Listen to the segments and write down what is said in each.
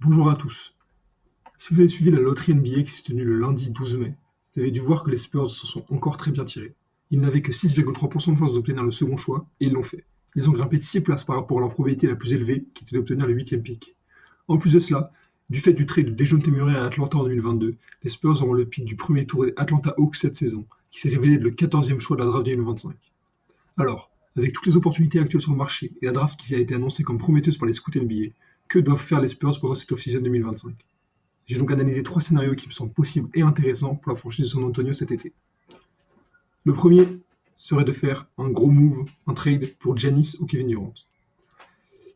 Bonjour à tous. Si vous avez suivi la loterie NBA qui s'est tenue le lundi 12 mai, vous avez dû voir que les Spurs se sont encore très bien tirés. Ils n'avaient que 6,3% de chance d'obtenir le second choix, et ils l'ont fait. Ils ont grimpé de 6 places par rapport à leur probabilité la plus élevée, qui était d'obtenir le 8e pick. En plus de cela, du fait du trade de Dejounte Murray à Atlanta en 2022, les Spurs auront le pick du premier tour des Atlanta Hawks cette saison, qui s'est révélé être le 14e choix de la draft 2025. Alors, avec toutes les opportunités actuelles sur le marché et la draft qui a été annoncée comme prometteuse par les scouts NBA, que doivent faire les Spurs pendant cette off-season 2025? J'ai donc analysé 3 scénarios qui me semblent possibles et intéressants pour la franchise de San Antonio cet été. Le premier serait de faire un gros move, un trade pour Giannis ou Kevin Durant.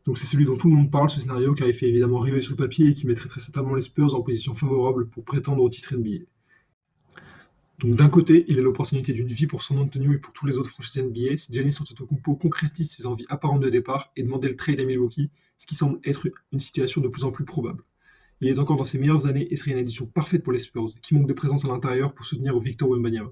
Donc c'est celui dont tout le monde parle, ce scénario, car il fait évidemment rêver sur le papier et qui mettrait très certainement les Spurs en position favorable pour prétendre au titre NBA. Donc d'un côté, il a l'opportunité d'une vie pour San Antonio et pour tous les autres franchises NBA si Giannis Antetokounmpo concrétise ses envies apparentes de départ et demander le trade à Milwaukee, ce qui semble être une situation de plus en plus probable. Il est encore dans ses meilleures années et serait une addition parfaite pour les Spurs, qui manquent de présence à l'intérieur pour soutenir Victor Wembanyama.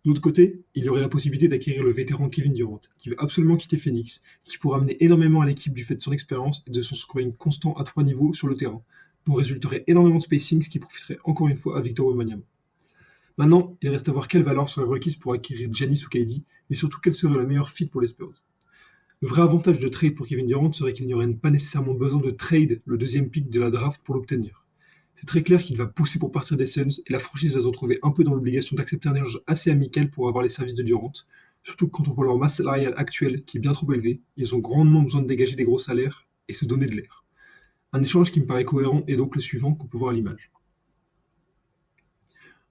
De l'autre côté, il y aurait la possibilité d'acquérir le vétéran Kevin Durant, qui veut absolument quitter Phoenix, et qui pourrait amener énormément à l'équipe du fait de son expérience et de son scoring constant à 3 niveaux sur le terrain, dont résulterait énormément de spacing, ce qui profiterait encore une fois à Victor Wembanyama. Maintenant, il reste à voir quelle valeur serait requise pour acquérir Giannis ou KD, mais surtout quelle serait la meilleure fit pour les Spurs. Le vrai avantage de trade pour Kevin Durant serait qu'il n'y aurait pas nécessairement besoin de trade le deuxième pick de la draft pour l'obtenir. C'est très clair qu'il va pousser pour partir des Suns et la franchise va se retrouver un peu dans l'obligation d'accepter un échange assez amical pour avoir les services de Durant, surtout quand on voit leur masse salariale actuelle qui est bien trop élevée, ils ont grandement besoin de dégager des gros salaires et se donner de l'air. Un échange qui me paraît cohérent est donc le suivant qu'on peut voir à l'image.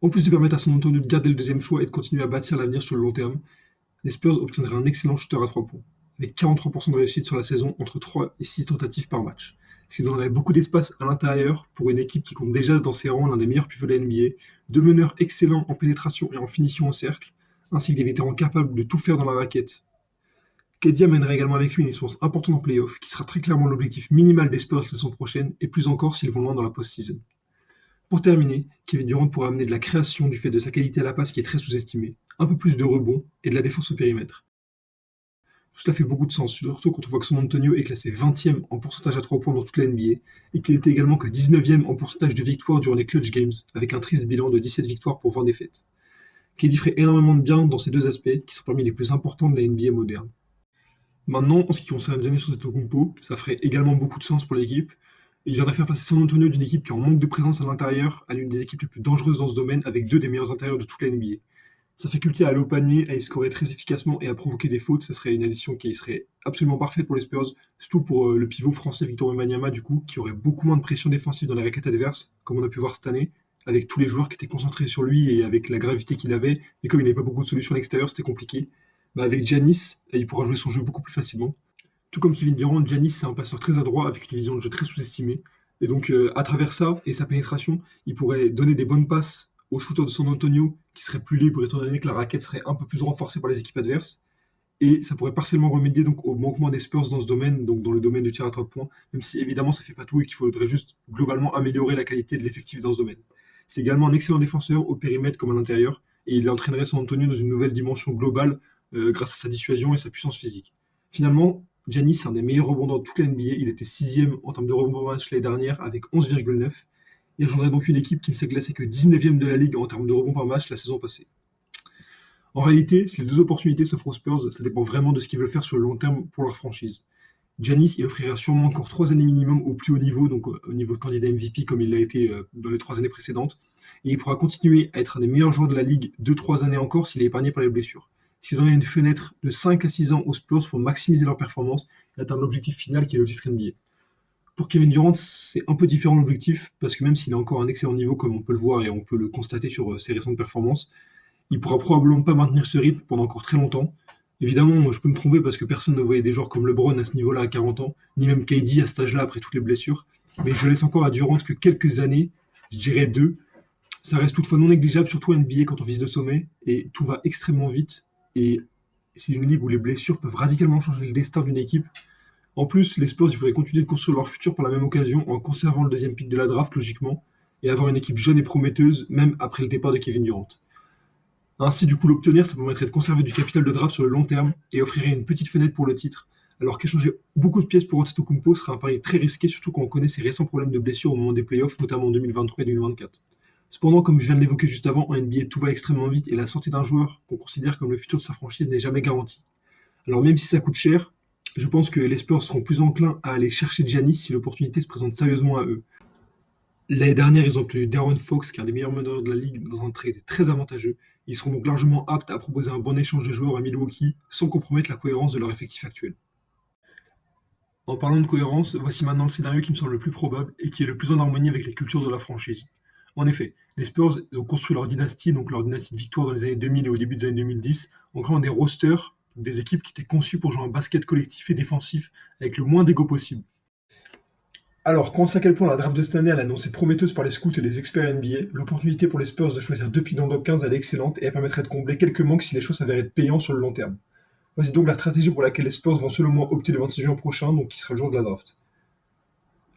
En plus de permettre à San Antonio de garder le deuxième choix et de continuer à bâtir l'avenir sur le long terme, les Spurs obtiendraient un excellent shooter à 3 points, avec 43% de réussite sur la saison entre 3 et 6 tentatives par match, ce qui donnerait beaucoup d'espace à l'intérieur pour une équipe qui compte déjà dans ses rangs l'un des meilleurs pivots de la NBA, deux meneurs excellents en pénétration et en finition au cercle, ainsi que des vétérans capables de tout faire dans la raquette. KD amènerait également avec lui une expérience importante en play-off, qui sera très clairement l'objectif minimal des Spurs la saison prochaine, et plus encore s'ils vont loin dans la post-season. Pour terminer, Kevin Durant pourra amener de la création du fait de sa qualité à la passe qui est très sous-estimée, un peu plus de rebond et de la défense au périmètre. Tout cela fait beaucoup de sens, surtout quand on voit que San Antonio est classé 20e en pourcentage à 3 points dans toute la NBA et qu'il était également que 19e en pourcentage de victoires durant les clutch games, avec un triste bilan de 17 victoires pour 20 défaites. KD ferait énormément de bien dans ces deux aspects qui sont parmi les plus importants de la NBA moderne. Maintenant, en ce qui concerne Giannis Antetokounmpo, ça ferait également beaucoup de sens pour l'équipe. Il viendrait faire passer San Antonio d'une équipe qui en manque de présence à l'intérieur à l'une des équipes les plus dangereuses dans ce domaine avec deux des meilleurs intérieurs de toute la NBA. Sa faculté à aller au panier, à y scorer très efficacement et à provoquer des fautes, ce serait une addition qui serait absolument parfaite pour les Spurs, surtout pour le pivot français Victor Wembanyama du coup, qui aurait beaucoup moins de pression défensive dans les raquettes adverses, comme on a pu voir cette année, avec tous les joueurs qui étaient concentrés sur lui et avec la gravité qu'il avait, et comme il n'avait pas beaucoup de solutions à l'extérieur, c'était compliqué. Avec Giannis, il pourra jouer son jeu beaucoup plus facilement. Tout comme Kevin Durant, Giannis c'est un passeur très adroit avec une vision de jeu très sous-estimée. Et donc à travers ça et sa pénétration, il pourrait donner des bonnes passes aux shooters de San Antonio qui seraient plus libres étant donné que la raquette serait un peu plus renforcée par les équipes adverses. Et ça pourrait partiellement remédier donc au manquement des Spurs dans ce domaine, donc dans le domaine de tir à 3 points, même si évidemment ça fait pas tout et qu'il faudrait juste globalement améliorer la qualité de l'effectif dans ce domaine. C'est également un excellent défenseur au périmètre comme à l'intérieur, et il entraînerait San Antonio dans une nouvelle dimension globale grâce à sa dissuasion et sa puissance physique. Finalement, Giannis est un des meilleurs rebondants de toute la NBA, il était 6e en termes de rebond par match l'année dernière avec 11,9. Il rejoindrait donc une équipe qui ne s'est classée que 19e de la ligue en termes de rebond par match la saison passée. En réalité, si les deux opportunités s'offrent aux Spurs, ça dépend vraiment de ce qu'ils veulent faire sur le long terme pour leur franchise. Giannis, il offrira sûrement encore 3 années minimum au plus haut niveau, donc au niveau de candidat MVP comme il l'a été dans les 3 années précédentes, et il pourra continuer à être un des meilleurs joueurs de la ligue 2-3 années encore s'il est épargné par les blessures. S'ils ont une fenêtre de 5 à 6 ans aux Spurs pour maximiser leur performance et atteindre l'objectif final qui est le titre NBA. Pour Kevin Durant, c'est un peu différent l'objectif, parce que même s'il a encore un excellent niveau, comme on peut le voir et on peut le constater sur ses récentes performances, il pourra probablement pas maintenir ce rythme pendant encore très longtemps. Évidemment, je peux me tromper parce que personne ne voyait des joueurs comme LeBron à ce niveau-là à 40 ans, ni même KD à cet âge-là après toutes les blessures. Mais je laisse encore à Durant que quelques années, je dirais 2. Ça reste toutefois non négligeable, surtout en NBA quand on vise le sommet, et tout va extrêmement vite. Et c'est une ligue où les blessures peuvent radicalement changer le destin d'une équipe. En plus, les Spurs pourraient continuer de construire leur futur par la même occasion en conservant le deuxième pick de la draft logiquement et avoir une équipe jeune et prometteuse même après le départ de Kevin Durant. Ainsi, du coup, l'obtenir, ça permettrait de conserver du capital de draft sur le long terme et offrirait une petite fenêtre pour le titre, alors qu'échanger beaucoup de pièces pour Antetokounmpo serait un pari très risqué, surtout quand on connaît ses récents problèmes de blessure au moment des playoffs, notamment en 2023 et 2024. Cependant, comme je viens de l'évoquer juste avant, en NBA tout va extrêmement vite et la santé d'un joueur qu'on considère comme le futur de sa franchise n'est jamais garantie. Alors même si ça coûte cher, je pense que les Spurs seront plus enclins à aller chercher Giannis si l'opportunité se présente sérieusement à eux. L'année dernière, ils ont obtenu De'Aaron Fox, qui est un des meilleurs meneurs de la ligue, dans un trade très avantageux. Ils seront donc largement aptes à proposer un bon échange de joueurs à Milwaukee sans compromettre la cohérence de leur effectif actuel. En parlant de cohérence, voici maintenant le scénario qui me semble le plus probable et qui est le plus en harmonie avec les cultures de la franchise. En effet, les Spurs ont construit leur dynastie, donc leur dynastie de victoire dans les années 2000 et au début des années 2010, en créant des rosters, des équipes qui étaient conçues pour jouer un basket collectif et défensif avec le moins d'ego possible. Alors, quand on sait à quel point la draft de cette année elle est annoncée prometteuse par les scouts et les experts NBA, l'opportunité pour les Spurs de choisir 2 picks dans le top 15 elle est excellente et elle permettrait de combler quelques manques si les choses s'avéraient être payantes sur le long terme. Voici donc la stratégie pour laquelle les Spurs vont selon moi opter le 26 juin prochain, donc qui sera le jour de la draft.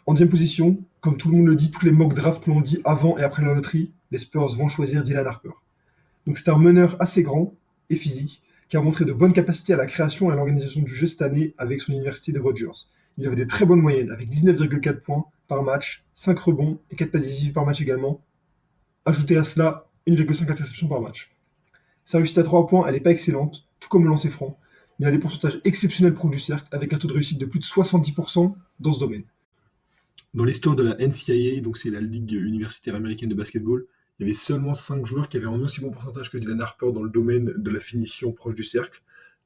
En deuxième position, comme tout le monde le dit, tous les mock drafts l'ont dit avant et après la loterie, les Spurs vont choisir Dylan Harper. Donc c'est un meneur assez grand et physique qui a montré de bonnes capacités à la création et à l'organisation du jeu cette année avec son université de Rutgers. Il avait des très bonnes moyennes, avec 19,4 points par match, 5 rebonds et 4 passes décisives par match également. Ajoutez à cela 1,5 interceptions par match. Sa réussite à 3 points, elle n'est pas excellente, tout comme le lancer franc, mais il a des pourcentages exceptionnels proches du cercle, avec un taux de réussite de plus de 70% dans ce domaine. Dans l'histoire de la NCAA, donc c'est la Ligue universitaire américaine de basketball, il y avait seulement 5 joueurs qui avaient un aussi bon pourcentage que Dylan Harper dans le domaine de la finition proche du cercle.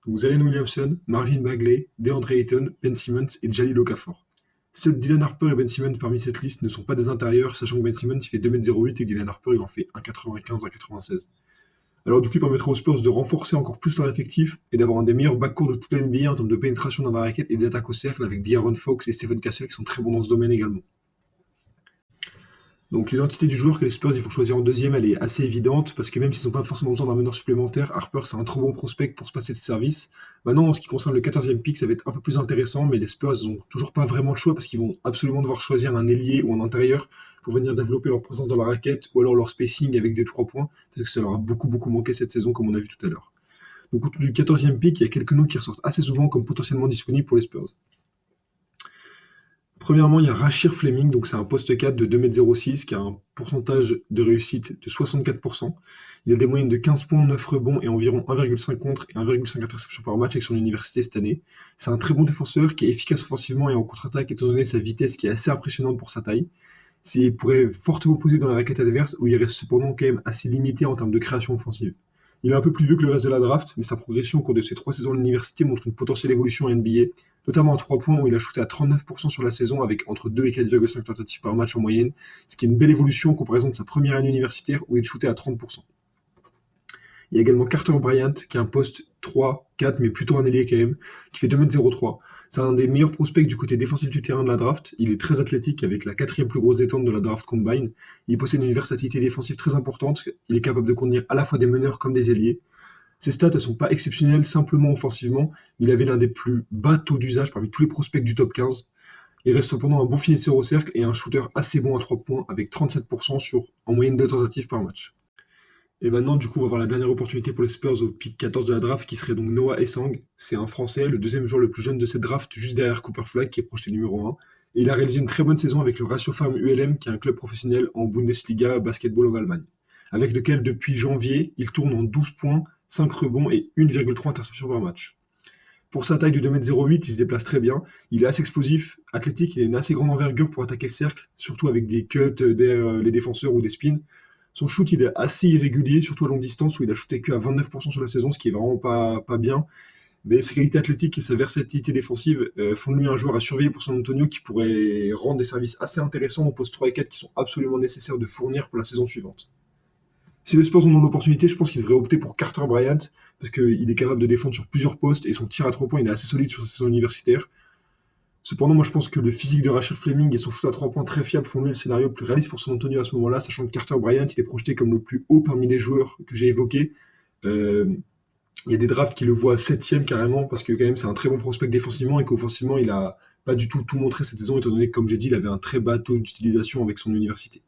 Donc Zion Williamson, Marvin Bagley, DeAndre Ayton, Ben Simmons et Jalil Okafor. Seuls Dylan Harper et Ben Simmons parmi cette liste ne sont pas des intérieurs, sachant que Ben Simmons il fait 2,08 m et que Dylan Harper il en fait 1,95 à 96. Alors du coup il permettra aux Spurs de renforcer encore plus leur effectif et d'avoir un des meilleurs backcourts de toute la NBA en termes de pénétration dans la raquette et d'attaque au cercle avec De'Aaron Fox et Stephen Castle qui sont très bons dans ce domaine également. Donc l'identité du joueur que les Spurs il faut choisir en deuxième, elle est assez évidente, parce que même s'ils n'ont pas forcément besoin d'un meneur supplémentaire, Harper c'est un trop bon prospect pour se passer de service. Maintenant, en ce qui concerne le 14e pick, ça va être un peu plus intéressant, mais les Spurs n'ont toujours pas vraiment de choix, parce qu'ils vont absolument devoir choisir un ailier ou un intérieur pour venir développer leur présence dans la raquette, ou alors leur spacing avec des 3 points, parce que ça leur a beaucoup manqué cette saison, comme on a vu tout à l'heure. Donc au-dessus du 14e pick, il y a quelques noms qui ressortent assez souvent comme potentiellement disponibles pour les Spurs. Premièrement, il y a Rasheer Fleming, donc c'est un poste 4 de 2,06 m qui a un pourcentage de réussite de 64%. Il a des moyennes de 15 points, 9 rebonds et environ 1,5 contre et 1,5 interceptions par match avec son université cette année. C'est un très bon défenseur qui est efficace offensivement et en contre-attaque étant donné sa vitesse qui est assez impressionnante pour sa taille. Il pourrait fortement poser dans la raquette adverse où il reste cependant quand même assez limité en termes de création offensive. Il est un peu plus vieux que le reste de la draft, mais sa progression au cours de ses 3 saisons à l'université montre une potentielle évolution à NBA, notamment à 3 points où il a shooté à 39% sur la saison avec entre 2 et 4,5 tentatives par match en moyenne, ce qui est une belle évolution en comparaison de sa première année universitaire où il shootait à 30%. Il y a également Carter Bryant, qui est un poste 3, 4, mais plutôt un ailier quand même, qui fait 2,03 m. C'est un des meilleurs prospects du côté défensif du terrain de la draft. Il est très athlétique avec la 4e plus grosse détente de la draft combine. Il possède une versatilité défensive très importante. Il est capable de contenir à la fois des meneurs comme des ailiers. Ses stats, elles sont pas exceptionnelles simplement offensivement, mais il avait l'un des plus bas taux d'usage parmi tous les prospects du top 15. Il reste cependant un bon finisseur au cercle et un shooter assez bon à 3 points avec 37% sur en moyenne 2 tentatives par match. Et maintenant, du coup, on va voir la dernière opportunité pour les Spurs au pick 14 de la draft, qui serait donc Noah Essang. C'est un Français, le deuxième joueur le plus jeune de cette draft, juste derrière Cooper Flag, qui est projeté numéro 1. Et il a réalisé une très bonne saison avec le Ratio Farm ULM, qui est un club professionnel en Bundesliga basketball en Allemagne, avec lequel, depuis janvier, il tourne en 12 points, 5 rebonds et 1,3 interceptions par match. Pour sa taille de 2,08 m, il se déplace très bien. Il est assez explosif, athlétique, il a une assez grande envergure pour attaquer le cercle, surtout avec des cuts derrière les défenseurs ou des spins. Son shoot, il est assez irrégulier, surtout à longue distance, où il a shooté que à 29% sur la saison, ce qui est vraiment pas bien. Mais ses qualités athlétiques et sa versatilité défensive font de lui un joueur à surveiller pour San Antonio qui pourrait rendre des services assez intéressants aux postes 3 et 4 qui sont absolument nécessaires de fournir pour la saison suivante. Si les Spurs en ont l'opportunité, je pense qu'ils devraient opter pour Carter Bryant, parce qu'il est capable de défendre sur plusieurs postes et son tir à 3 points il est assez solide sur sa saison universitaire. Cependant, moi je pense que le physique de Rasheer Fleming et son shoot à 3 points très fiable font lui le scénario le plus réaliste pour San Antonio à ce moment-là, sachant que Carter Bryant il est projeté comme le plus haut parmi les joueurs que j'ai évoqués. Il y a des drafts qui le voient 7ème carrément, parce que quand même c'est un très bon prospect défensivement et qu'offensivement il a pas du tout montré cette saison, étant donné que comme j'ai dit il avait un très bas taux d'utilisation avec son université.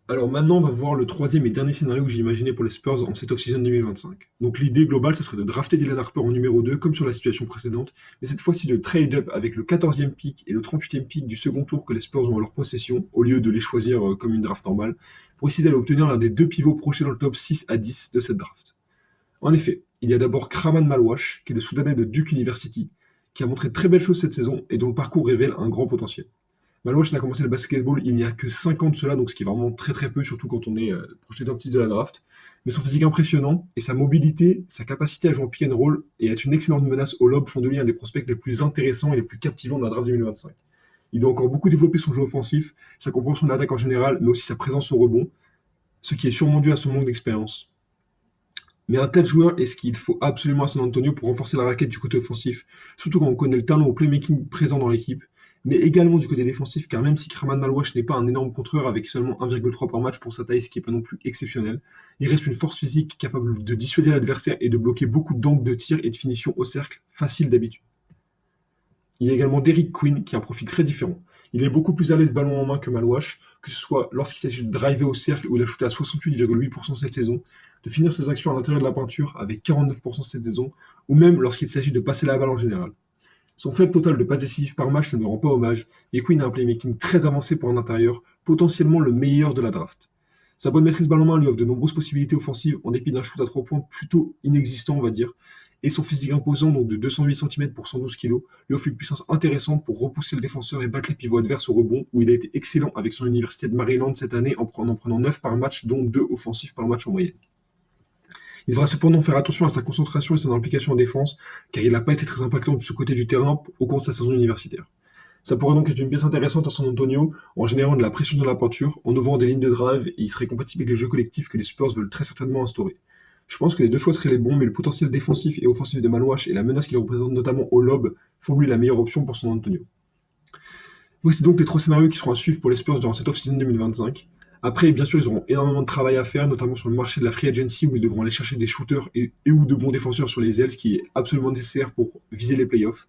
Alors maintenant, on va voir le troisième et dernier scénario que j'ai imaginé pour les Spurs en cette off-season 2025. Donc l'idée globale, ce serait de drafter Dylan Harper en numéro 2, comme sur la situation précédente, mais cette fois-ci de trade up avec le 14e pick et le 38e pick du second tour que les Spurs ont à leur possession, au lieu de les choisir comme une draft normale, pour essayer d'aller obtenir l'un des deux pivots projetés dans le top 6 à 10 de cette draft. En effet, il y a d'abord Kraman Malwash, qui est le Soudanais de Duke University, qui a montré de très belles choses cette saison et dont le parcours révèle un grand potentiel. Malwash n'a commencé le basketball il n'y a que 5 ans de cela, donc ce qui est vraiment très très peu, surtout quand on est projeté top 10 de la draft. Mais son physique impressionnant et sa mobilité, sa capacité à jouer en pick and roll et à être une excellente menace au lob font de lui un des prospects les plus intéressants et les plus captivants de la draft 2025. Il doit encore beaucoup développer son jeu offensif, sa compréhension de l'attaque en général, mais aussi sa présence au rebond, ce qui est sûrement dû à son manque d'expérience. Mais un tel joueur est ce qu'il faut absolument à San Antonio pour renforcer la raquette du côté offensif, surtout quand on connaît le talent au playmaking présent dans l'équipe, mais également du côté défensif, car même si Kraman Malwash n'est pas un énorme contreur avec seulement 1,3 par match pour sa taille, ce qui n'est pas non plus exceptionnel, il reste une force physique capable de dissuader l'adversaire et de bloquer beaucoup d'angles de tir et de finition au cercle, facile d'habitude. Il y a également Derrick Quinn qui a un profil très différent. Il est beaucoup plus à l'aise ballon en main que Malwash, que ce soit lorsqu'il s'agit de driver au cercle où il a shooté à 68,8% cette saison, de finir ses actions à l'intérieur de la peinture avec 49% cette saison, ou même lorsqu'il s'agit de passer la balle en général. Son faible total de passes décisives par match ne lui rend pas hommage, et Quinn a un playmaking très avancé pour un intérieur, potentiellement le meilleur de la draft. Sa bonne maîtrise ballon en main lui offre de nombreuses possibilités offensives en dépit d'un shoot à 3 points plutôt inexistant, on va dire, et son physique imposant, donc de 208 cm pour 112 kg, lui offre une puissance intéressante pour repousser le défenseur et battre les pivots adverses au rebond, où il a été excellent avec son université de Maryland cette année en prenant 9 par match, dont 2 offensifs par match en moyenne. Il devra cependant faire attention à sa concentration et son implication en défense, car il n'a pas été très impactant de ce côté du terrain au cours de sa saison universitaire. Ça pourrait donc être une pièce intéressante à San Antonio, en générant de la pression dans la peinture, en ouvrant des lignes de drive, et il serait compatible avec les jeux collectifs que les Spurs veulent très certainement instaurer. Je pense que les deux choix seraient les bons, mais le potentiel défensif et offensif de Malwash et la menace qu'il représente notamment au lob font de lui la meilleure option pour San Antonio. Voici donc les 3 scénarios qui seront à suivre pour les Spurs durant cette off-season 2025. Après, bien sûr, ils auront énormément de travail à faire, notamment sur le marché de la free agency, où ils devront aller chercher des shooters et ou de bons défenseurs sur les ailes, ce qui est absolument nécessaire pour viser les playoffs.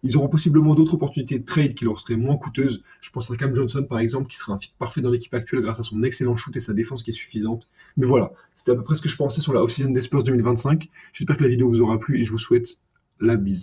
Ils auront possiblement d'autres opportunités de trade qui leur seraient moins coûteuses. Je pense à Cam Johnson, par exemple, qui serait un fit parfait dans l'équipe actuelle grâce à son excellent shoot et sa défense qui est suffisante. Mais voilà, c'était à peu près ce que je pensais sur la off-season des Spurs 2025. J'espère que la vidéo vous aura plu et je vous souhaite la bise.